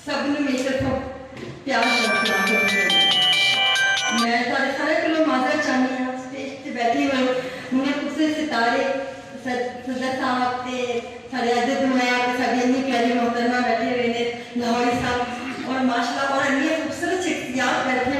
سب نے مل کر خوب پیار کرتے ہیں. میں سارے سارے کلو معذرت چاہنی ہوں اسٹیج سے بیٹھی ہوئی انہیں خوبصورت ستارے صدر صاحب تے سارے عزت ہوئے ساری انی پیاری محترمہ بیٹھے ہوئے نے لاہوری صاحب اور ماشاء اللہ اور انی خوبصورت شخصیات بیٹھے